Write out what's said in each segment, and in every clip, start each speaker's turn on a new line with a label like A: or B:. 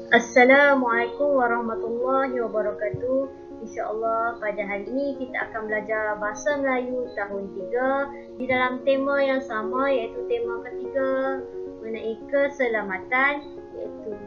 A: Assalamualaikum warahmatullahi wabarakatuh. InsyaAllah pada hari ini kita akan belajar Bahasa Melayu tahun 3 di dalam tema yang sama, iaitu tema ketiga mengenai keselamatan, iaitu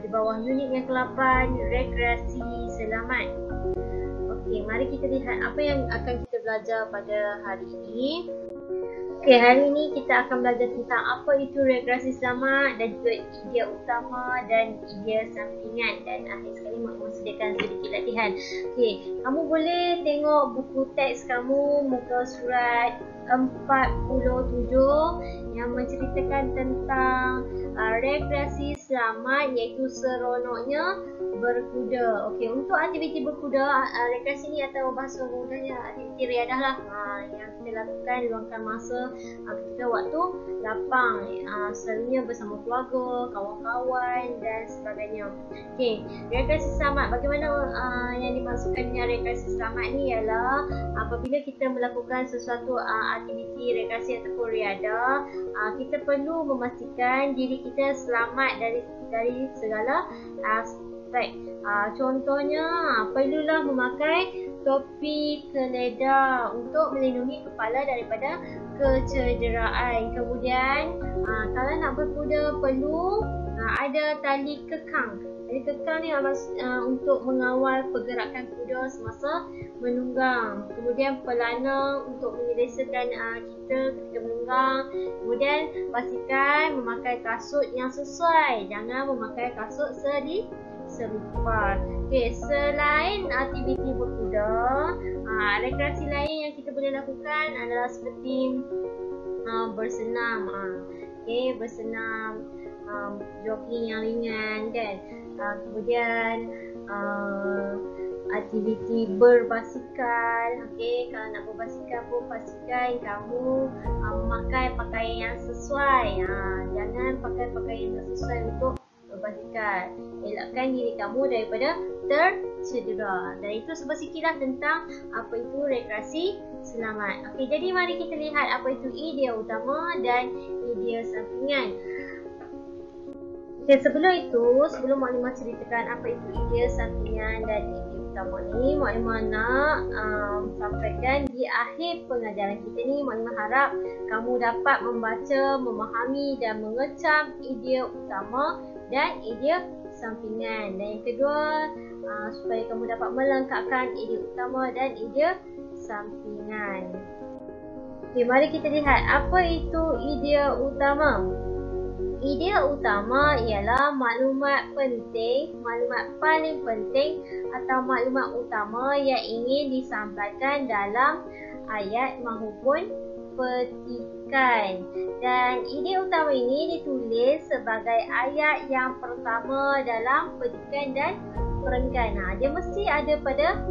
A: di bawah unit yang ke-8, rekreasi selamat. Okey, mari kita lihat apa yang akan kita belajar pada hari ini. Okey, hari ini kita akan belajar tentang apa itu rekreasi selamat dan juga idea utama dan idea sampingan, dan akhir sekali maklumat sediakan sedikit latihan. Okey, kamu boleh tengok buku teks kamu muka surat 47 yang menceritakan tentang rekreasi selamat, iaitu seronoknya berkuda. Okey, untuk aktiviti berkuda, rekreasi ni atau bahasa mudahnya aktiviti riadah lah, yang kita lakukan luangkan masa ketika waktu lapang, selalunya bersama keluarga, kawan-kawan dan sebagainya. Okey, rekreasi selamat, bagaimana yang dimaksudkan dengan rekreasi selamat ni ialah apabila kita melakukan sesuatu aktiviti rekreasi ataupun riadah, kita perlu memastikan diri kita selamat dari segala aspek. Contohnya, perlulah memakai topi keledah untuk melindungi kepala daripada kecederaan. Kemudian, kalau nak berkuda perlu ada tali kekang. Tali kekang ni untuk mengawal pergerakan kuda semasa menunggang. Kemudian pelana untuk menyelesaikan kita ketika menunggang. Kemudian pastikan memakai kasut yang sesuai. Jangan memakai kasut selipat. Okey, selain aktiviti berkuda, rekreasi lain yang kita boleh lakukan adalah seperti bersenam. Okey, bersenam, jogging yang ringan kan. Kemudian aktiviti berbasikal. Okey, kalau nak berbasikal pun pastikan kamu memakai pakaian yang sesuai. Jangan pakai pakaian yang tak sesuai untuk berbasikal. Elakkan diri kamu daripada tercedera. Dan itu sebesikitlah tentang apa itu rekreasi selamat. Okey, jadi mari kita lihat apa itu idea utama dan idea sampingan. Okay, sebelum maklumat ceritakan apa itu idea sampingan dan idea utama ni, maklumat nak sampaikan di akhir pengajaran kita ni, maklumat harap kamu dapat membaca, memahami dan mengecam idea utama dan idea sampingan. Dan yang kedua, supaya kamu dapat melengkapkan idea utama dan idea sampingan. Okay, mari kita lihat apa itu idea utama. Idea utama ialah maklumat penting, maklumat paling penting atau maklumat utama yang ingin disampaikan dalam ayat maupun petikan. Dan idea utama ini ditulis sebagai ayat yang pertama dalam petikan dan perenggan. Dia mesti ada pada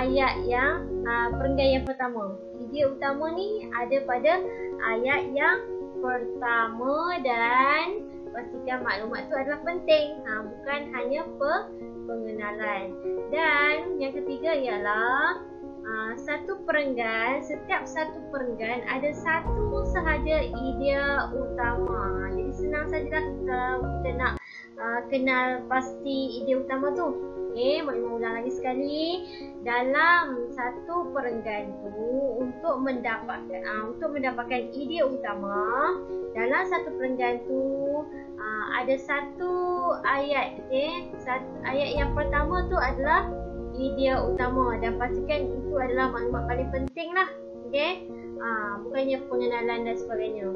A: ayat yang perenggan yang pertama. Idea utama ni ada pada ayat yang pertama, dan pastikan maklumat itu adalah penting, bukan hanya pengenalan. Dan yang ketiga ialah satu perenggan, setiap satu perenggan ada satu sahaja idea utama. Jadi senang sajalah kalau kita nak kenal pasti idea utama tu. Okey, maklumat ulang lagi sekali. Dalam satu perenggan tu, untuk mendapatkan idea utama, dalam satu perenggan tu ada satu ayat. Okey, ayat yang pertama tu adalah idea utama, dan pastikan itu adalah maklumat paling penting lah. Okey, bukannya pengenalan dan sebagainya.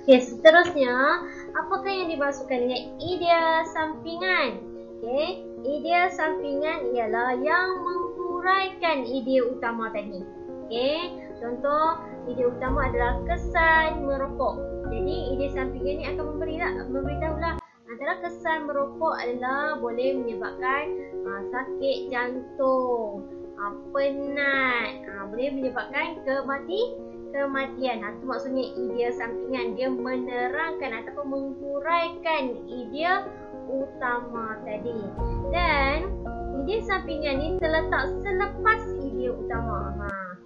A: Okey, seterusnya, apakah yang dimaksudkan dengan idea sampingan? Okey, idea sampingan ialah yang menghuraikan idea utama tadi. Okey, contoh idea utama adalah kesan merokok. Jadi idea sampingan ni akan memberitahulah antara kesan merokok adalah boleh menyebabkan sakit jantung, penat, boleh menyebabkan kematian. Itu maksudnya idea sampingan. Dia menerangkan ataupun menghuraikan idea utama tadi. Dan idea sampingan ni terletak selepas idea utama.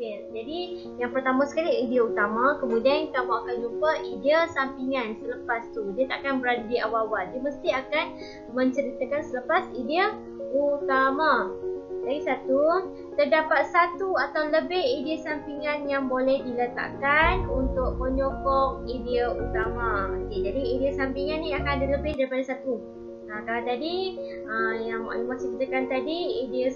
A: Okay, jadi yang pertama sekali idea utama, kemudian kamu akan jumpa idea sampingan selepas tu. Dia takkan berada di awal-awal. Dia mesti akan menceritakan selepas idea utama. Lagi satu, terdapat satu atau lebih idea sampingan yang boleh diletakkan untuk menyokong idea utama. Okay, jadi idea sampingan ni akan ada lebih daripada satu. Kalau tadi yang Maklumat ceritakan tadi, idea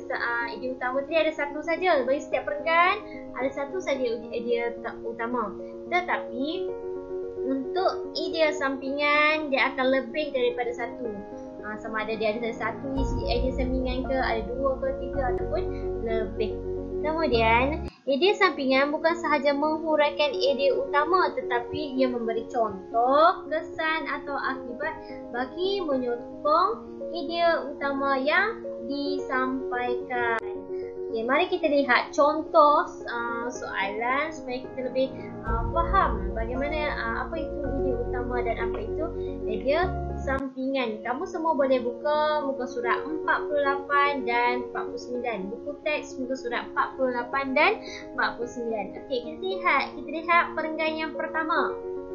A: utama tadi ada satu saja. Bagi setiap perenggan ada satu saja idea utama. Tetapi untuk idea sampingan dia akan lebih daripada satu. Sama ada dia ada satu isi idea sampingan ke, ada dua ke, tiga ataupun lebih. Kemudian, idea sampingan bukan sahaja menghuraikan idea utama tetapi ia memberi contoh, kesan atau akibat bagi menyokong idea utama yang disampaikan. Okay, mari kita lihat contoh soalan supaya kita lebih faham bagaimana apa itu idea utama dan apa itu idea sampingan. Kamu semua boleh buka muka surat 48 dan 49. Buku teks muka surat 48 dan 49. Okey, kita lihat perenggan yang pertama.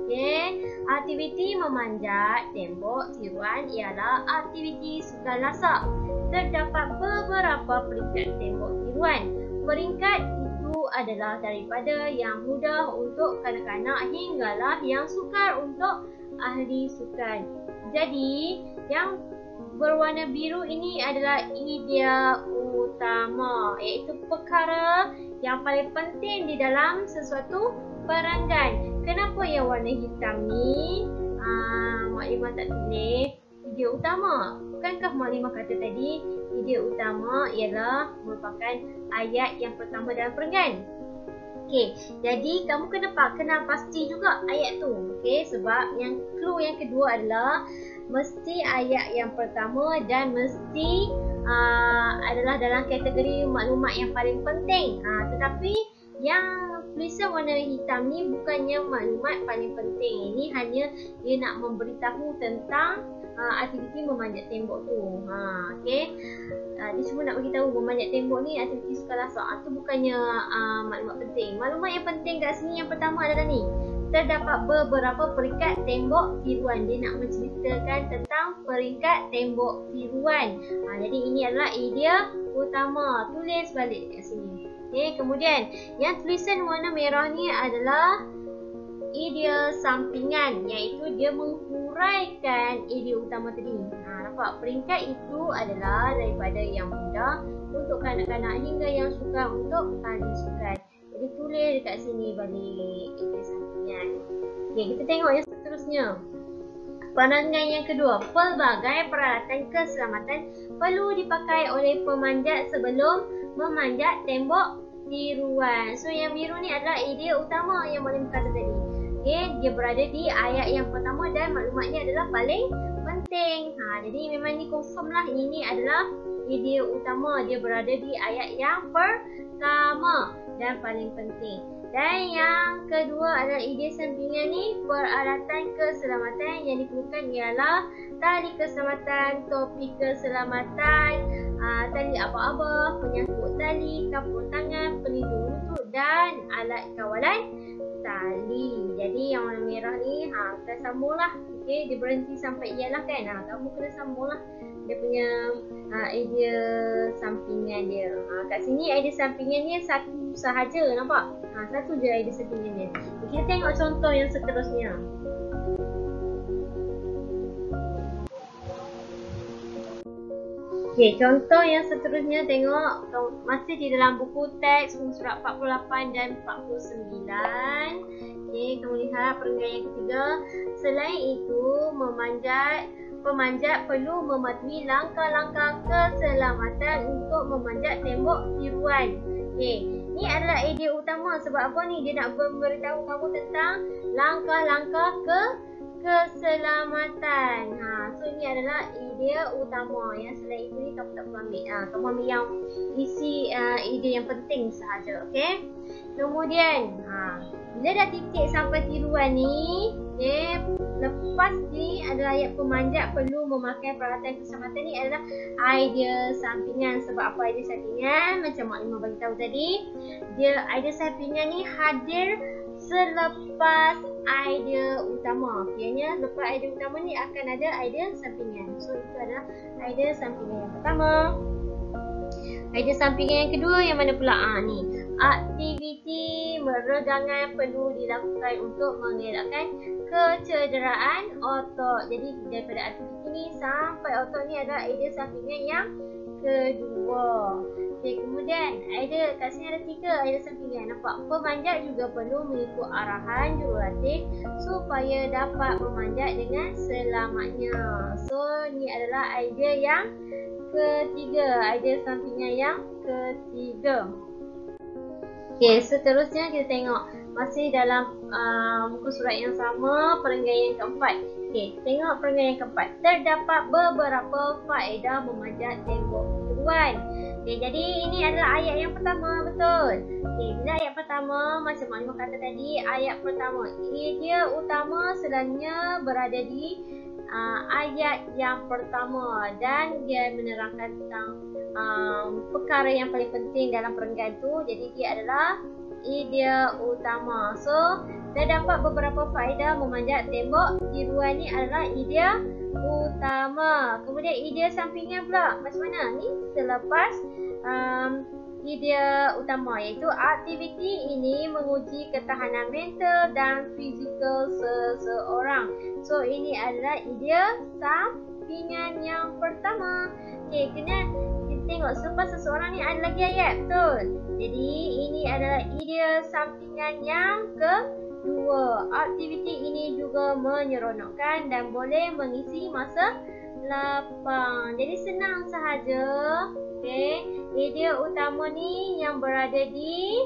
A: Okey, aktiviti memanjat tembok tiruan ialah aktiviti sukan lasak. Terdapat beberapa peringkat tembok tiruan. Peringkat itu adalah daripada yang mudah untuk kanak-kanak hinggalah yang sukar untuk ahli sukan. Jadi, yang berwarna biru ini adalah idea utama, iaitu perkara yang paling penting di dalam sesuatu perenggan. Kenapa yang warna hitam ni Maklimah tak tulis idea utama? Bukankah Maklimah kata tadi idea utama ialah merupakan ayat yang pertama dalam perenggan? Okey, jadi kamu kena pasti juga ayat tu. Okey, sebab yang clue yang kedua adalah mesti ayat yang pertama dan mesti adalah dalam kategori maklumat yang paling penting. Tetapi yang tulisan warna hitam ni bukannya maklumat paling penting. Ini hanya dia nak memberitahu tentang aktiviti memanjat tembok tu. Okey. Dia cuma nak beritahu memanjat tembok ni aktiviti sukan lasak. Itu bukannya maklumat penting. Maklumat yang penting kat sini yang pertama adalah ni. Terdapat beberapa peringkat tembok tiruan. Dia nak menceritakan tentang peringkat tembok tiruan. Jadi ini adalah idea utama. Tulis balik kat sini. Okay, kemudian yang tulisan warna merah ni adalah idea sampingan, iaitu dia menghuraikan idea utama tadi. Nampak? Peringkat itu adalah daripada yang mudah untuk kanak-kanak hingga yang sukar untuk ahli sukan. Jadi tulis dekat sini balik idea sampingan. Okay, kita tengok yang seterusnya. Perenggan yang kedua, pelbagai peralatan keselamatan perlu dipakai oleh pemanjat sebelum memanjat tembok tiruan. So yang biru ni adalah idea utama yang Maklimah kata tadi. Okay, dia berada di ayat yang pertama dan maklumatnya adalah paling penting. Jadi memang ni confirm lah ini adalah idea utama. Dia berada di ayat yang pertama dan paling penting. Dan yang kedua adalah idea sampingan ni, peralatan keselamatan yang diperlukan ialah tali keselamatan, topi keselamatan, tali aba-aba, penyangkut tali, kapur tangan, pelindung lutut dan alat kawalan tali. Jadi yang warna merah ni kita sambung lah. Okay, dia berhenti sampai ialah kan. Kamu kena sambung lah dia punya idea sampingan dia. Kat sini idea sampingan dia satu sahaja, nampak? Satu je idea sampingan dia. Kita tengok contoh yang seterusnya. Okay, contoh yang seterusnya tengok masih di dalam buku teks surat 48 dan 49. Okay, kamu lihat perenggan yang ketiga. Selain itu, pemanjat perlu mematuhi langkah-langkah keselamatan untuk memanjat tembok tiruan. Okay, ni adalah idea utama. Sebab apa ni? Dia nak memberitahu kamu tentang langkah-langkah keselamatan. So ini adalah idea utama. Yang selain itu ni kamu tak perlu ambil. Kamu ambil yang isi idea yang penting sahaja. Okay. Kemudian bila dah titik sampai tiruan ni, okay, lepas ni adalah ayat pemanjat perlu memakai peralatan keselamatan ni adalah idea sampingan. Sebab apa idea sampingan? Macam Mak Lima bagi tahu tadi, dia idea sampingan ni hadir selepas idea utama. Kiranya lepas idea utama ni akan ada idea sampingan. So itu adalah idea sampingan yang pertama. Idea sampingan yang kedua yang mana pula? Ni, aktiviti meregangan perlu dilakukan untuk mengelakkan kecederaan otot. Jadi daripada aktiviti ni sampai otot ni adalah idea sampingan yang kedua. Okay, kemudian idea kat sini ada 3 idea sampingan. Nampak? Pemanjat juga perlu mengikut arahan jurulatih supaya dapat memanjat dengan selamatnya. So ni adalah idea yang ketiga, idea sampingan yang ketiga. Okay, seterusnya kita tengok masih dalam muka surat yang sama, perenggan yang keempat. Okay, tengok perenggan yang keempat. Terdapat beberapa faedah memanjat tembok biruan. Okay, jadi ini adalah ayat yang pertama, betul? Okay, bila ayat pertama, macam Mak Lima kata tadi, ayat pertama, idea utama sebenarnya berada di ayat yang pertama dan dia menerangkan tentang perkara yang paling penting dalam perenggan tu. Jadi dia adalah idea utama. So terdapat beberapa faedah memanjat tembok biruan ni adalah idea utama. Kemudian idea sampingan pula macam mana? Ni selepas idea utama, iaitu aktiviti ini menguji ketahanan mental dan fizikal seseorang. So ini adalah idea sampingan yang pertama. Okay, kena kita tengok selepas seseorang ni ada lagi ayat, betul? Jadi ini adalah idea sampingan yang kedua. Aktiviti ini juga menyeronokkan dan boleh mengisi masa lapang. Jadi senang sahaja. Okay, idea utama ni yang berada di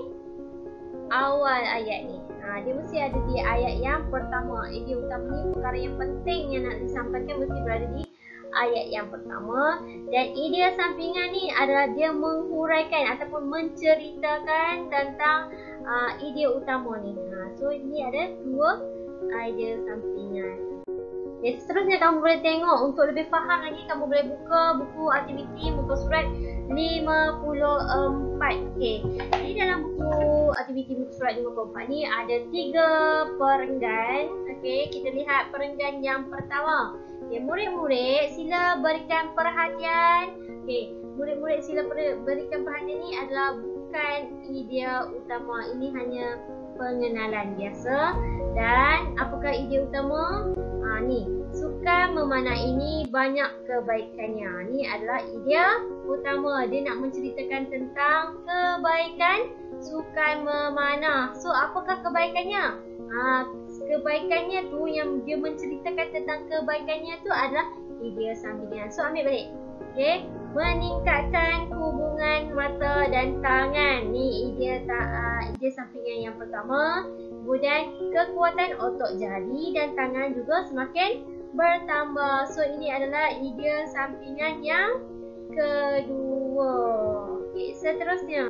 A: awal ayat ni. Dia mesti ada di ayat yang pertama. Idea utama ni perkara yang penting yang nak disampaikan mesti berada di ayat yang pertama. Dan idea sampingan ni adalah dia menghuraikan ataupun menceritakan tentang idea utama ni. So ini ada 2 idea sampingan. Okay, seterusnya kamu boleh tengok untuk lebih faham lagi, kamu boleh buka buku aktiviti muka surat 54. Okay, di dalam buku aktiviti muka surat 54 ni ada 3 perenggan. Okay, kita lihat perenggan yang pertama. Okay, murid-murid sila berikan perhatian. Okay, murid-murid sila berikan perhatian ni adalah bukan idea utama. Ini hanya pengenalan biasa. Dan apakah idea utama? Ni, sukan memanah ini banyak kebaikannya. Ni adalah idea utama. Dia nak menceritakan tentang kebaikan sukan memanah. So apakah kebaikannya? Kebaikannya tu, yang dia menceritakan tentang kebaikannya tu adalah idea sampingan. So ambil balik. Okay, meningkatkan hubungan mata dan tangan. Ni idea sampingan yang pertama. Kemudian kekuatan otot jari dan tangan juga semakin bertambah. So ini adalah idea sampingan yang kedua. Okay, seterusnya.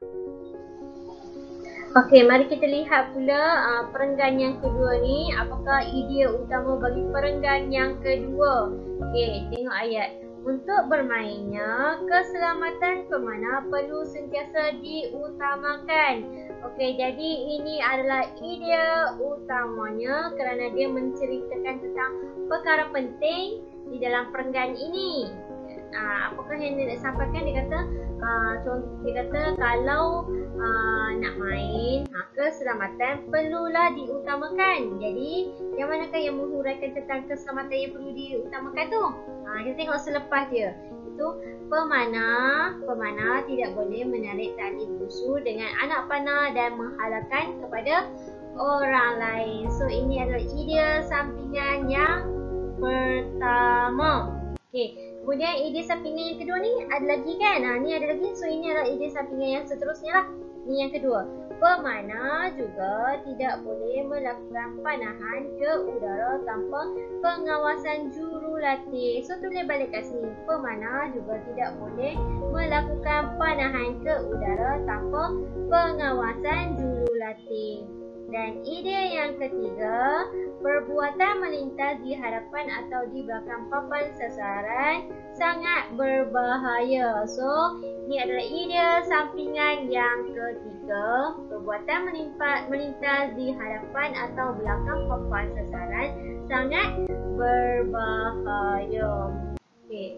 A: Okey, mari kita lihat pula perenggan yang kedua ni. Apakah idea utama bagi perenggan yang kedua? Okey, tengok ayat. Untuk bermainnya, keselamatan pemanah perlu sentiasa diutamakan. Okey, jadi ini adalah idea utamanya kerana dia menceritakan tentang perkara penting di dalam perenggan ini. Apakah yang dia nak sampaikan? Dia kata, dia kata kalau nak main, keselamatan perlulah diutamakan. Jadi, yang manakah yang menghuraikan tentang keselamatan yang perlu diutamakan tu? Kita tengok selepas dia. Itu pemanah tidak boleh menarik tali busu dengan anak panah dan menghalalkan kepada orang lain. So ini adalah idea sampingan yang pertama. Okey, kemudian idea sampingan yang kedua ni ada lagi kan? Ni ada lagi. So ini adalah idea sampingan yang seterusnya lah. Ni yang kedua. Pemanah juga tidak boleh melakukan panahan ke udara tanpa pengawasan jurulatih. So tulis balik kat sini. Pemanah juga tidak boleh melakukan panahan ke udara tanpa pengawasan jurulatih. Dan ide yang ketiga, perbuatan melintas di hadapan atau di belakang papan sasaran sangat berbahaya. So, ini adalah ide sampingan yang ketiga. Perbuatan melintas di hadapan atau belakang papan sasaran sangat berbahaya. Okey.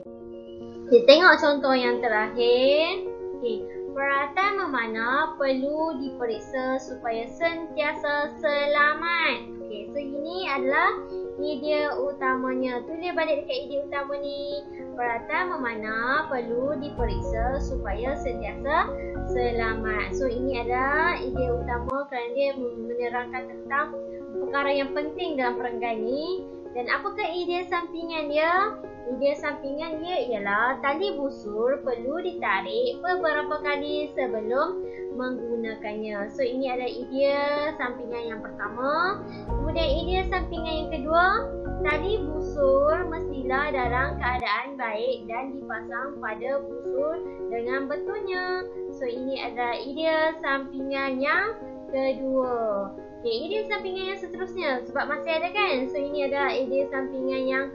A: Kita tengok contoh yang terakhir. Okey. Peralatan memanah perlu diperiksa supaya sentiasa selamat. Okey, so ini adalah ide utamanya. Tulis balik dekat ide utama ni. Peralatan memanah perlu diperiksa supaya sentiasa selamat. So ini adalah ide utama kerana dia menerangkan tentang perkara yang penting dalam perenggan ni. Dan apakah ide sampingan dia? Ide sampingan dia ialah tali busur perlu ditarik beberapa kali sebelum menggunakannya. So ini adalah ide sampingan yang pertama. Kemudian ide sampingan yang kedua, tali busur mestilah dalam keadaan baik dan dipasang pada busur dengan betulnya. So ini adalah ide sampingan yang kedua. Okey, ide sampingan yang seterusnya sebab masih ada kan. So ini adalah ide sampingan yang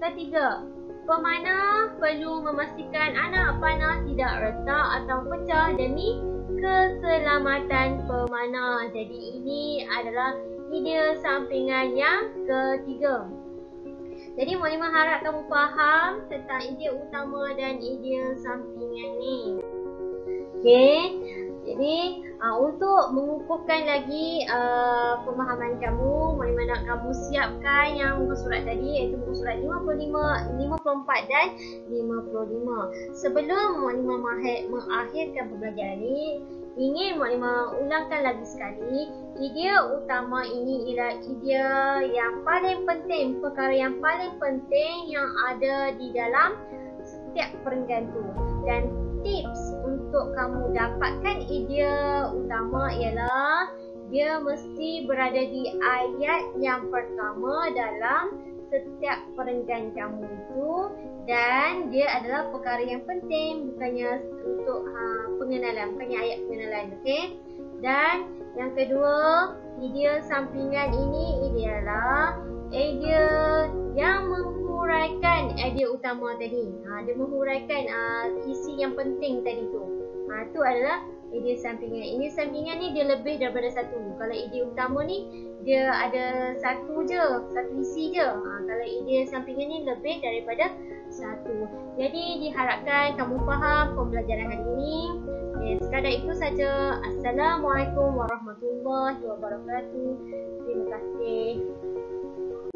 A: ketiga. Pemanah perlu memastikan anak panah tidak retak atau pecah demi keselamatan pemanah. Jadi ini adalah ide sampingan yang ketiga. Jadi Mualimah harap kamu faham tentang ide utama dan ide sampingan ni. Okey. Jadi untuk mengukuhkan lagi pemahaman kamu, Mualimah nak kamu siapkan yang muka surat tadi, iaitu muka surat 54 dan 55. Sebelum Mualimah mengakhirkan pembelajaran ini, ingin Mualimah ulangkan lagi sekali, ide utama ini ialah ide yang paling penting, perkara yang paling penting yang ada di dalam setiap perenggan tu. Dan tips untuk kamu dapatkan ide utama ialah dia mesti berada di ayat yang pertama dalam setiap perenggan kamu itu, dan dia adalah perkara yang penting, bukannya untuk pengenalan, bukannya ayat pengenalan. Okey. Dan yang kedua, ide sampingan ini ialah ide yang menghuraikan ide utama tadi. Dia menghuraikan isi yang penting tadi tu. Itu adalah ide sampingan. Ide sampingan ni dia lebih daripada satu. Kalau ide utama ni dia ada satu isi je. Kalau ide sampingan ni lebih daripada satu. Jadi diharapkan kamu faham pembelajaran hari ini. Sekadar itu saja. Assalamualaikum warahmatullahi wabarakatuh. Terima kasih.